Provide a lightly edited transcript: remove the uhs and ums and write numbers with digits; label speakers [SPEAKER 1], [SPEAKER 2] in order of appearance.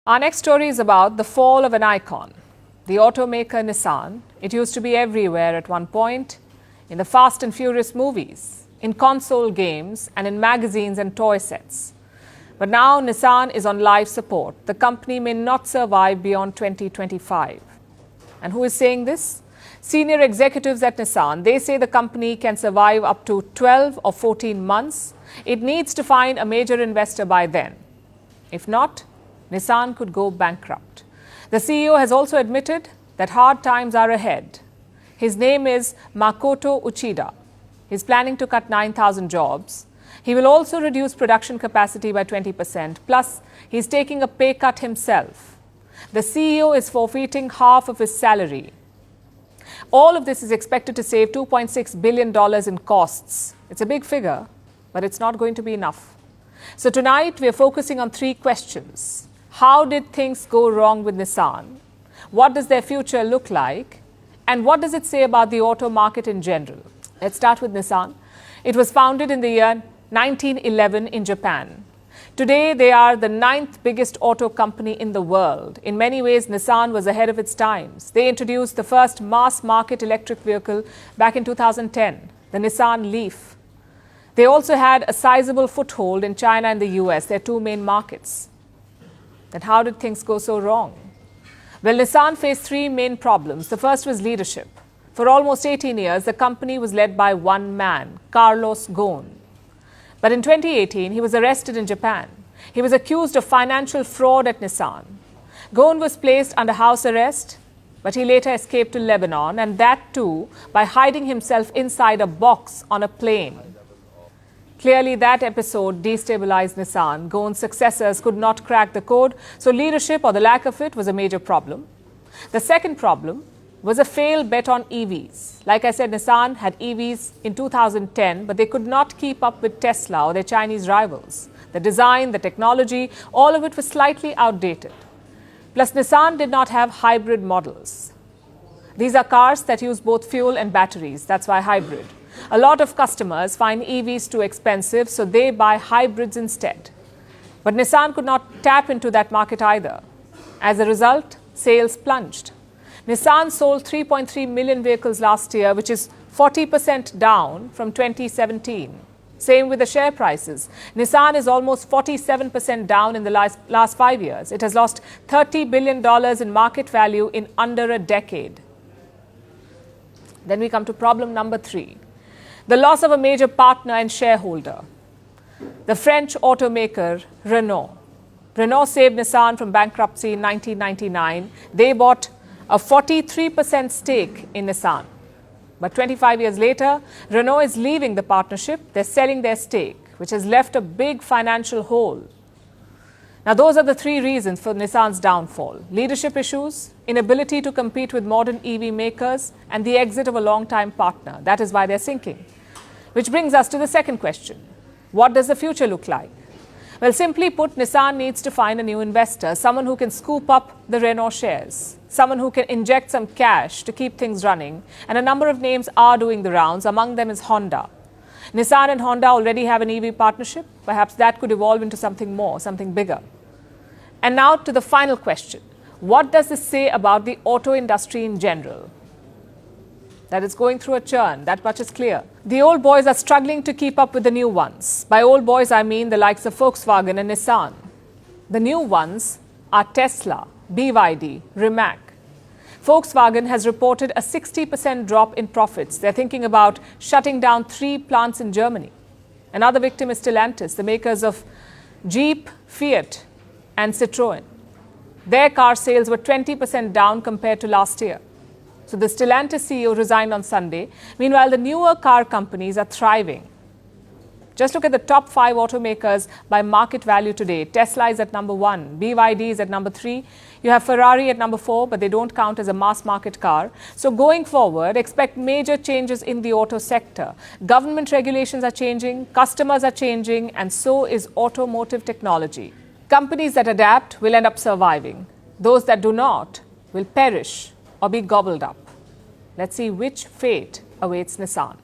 [SPEAKER 1] Our next story is about the fall of an icon, the automaker Nissan. It used to be everywhere at one point, in the Fast and Furious movies, in console games, and in magazines and toy sets. But now Nissan is on life support. The company may not survive beyond 2025. And who is saying this? Senior executives at Nissan. They say the company can survive up to 12 or 14 months. It needs to find a major investor by then. If not, Nissan could go bankrupt. The CEO has also admitted that hard times are ahead. His name is Makoto Uchida. He's planning to cut 9,000 jobs. He will also reduce production capacity by 20%. Plus, he's taking a pay cut himself. The CEO is forfeiting half of his salary. All of this is expected to save $2.6 billion in costs. It's a big figure, but it's not going to be enough. So tonight, we are focusing on three questions. How did things go wrong with Nissan? What does their future look like? And what does it say about the auto market in general? Let's start with Nissan. It was founded in the year 1911 in Japan. Today, they are the 9th biggest auto company in the world. In many ways, Nissan was ahead of its times. They introduced the first mass-market electric vehicle back in 2010, the Nissan Leaf. They also had a sizable foothold in China and the US, their two main markets. Then how did things go so wrong? Well, Nissan faced three main problems. The first was leadership. For almost 18 years, the company was led by one man, Carlos Ghosn. But in 2018, he was arrested in Japan. He was accused of financial fraud at Nissan. Ghosn was placed under house arrest, but he later escaped to Lebanon, and that too by hiding himself inside a box on a plane. Clearly, that episode destabilized Nissan. Ghosn's successors could not crack the code, so leadership or the lack of it was a major problem. The second problem was a failed bet on EVs. Like I said, Nissan had EVs in 2010, but they could not keep up with Tesla or their Chinese rivals. The design, the technology, all of it was slightly outdated. Plus, Nissan did not have hybrid models. These are cars that use both fuel and batteries. That's why hybrid. A lot of customers find EVs too expensive, so they buy hybrids instead. But Nissan could not tap into that market either. As a result, sales plunged. Nissan sold 3.3 million vehicles last year, which is 40% down from 2017. Same with the share prices. Nissan is almost 47% down in the last 5 years. It has lost $30 billion in market value in under a decade. Then we come to problem number 3. The loss of a major partner and shareholder. The French automaker Renault. Renault saved Nissan from bankruptcy in 1999. They bought a 43% stake in Nissan. But 25 years later, Renault is leaving the partnership. They're selling their stake, which has left a big financial hole. Now, those are the three reasons for Nissan's downfall. Leadership issues, inability to compete with modern EV makers, and the exit of a long-time partner. That is why they're sinking. Which brings us to the second question. What does the future look like? Well, simply put, Nissan needs to find a new investor, someone who can scoop up the Renault shares, someone who can inject some cash to keep things running, and a number of names are doing the rounds. Among them is Honda. Nissan and Honda already have an EV partnership. Perhaps that could evolve into something more, something bigger. And now to the final question. What does this say about the auto industry in general? That it's going through a churn, that much is clear. The old boys are struggling to keep up with the new ones. By old boys, I mean the likes of Volkswagen and Nissan. The new ones are Tesla, BYD, Rimac. Volkswagen has reported a 60% drop in profits. They're thinking about shutting down 3 plants in Germany. Another victim is Stellantis, the makers of Jeep, Fiat, and Citroën. Their car sales were 20% down compared to last year. So the Stellantis CEO resigned on Sunday. Meanwhile, the newer car companies are thriving. Just look at the top 5 automakers by market value today. Tesla is at number 1. BYD is at number 3. You have Ferrari at number 4, but they don't count as a mass market car. So going forward, expect major changes in the auto sector. Government regulations are changing, customers are changing, and so is automotive technology. Companies that adapt will end up surviving. Those that do not will perish or be gobbled up. Let's see which fate awaits Nissan.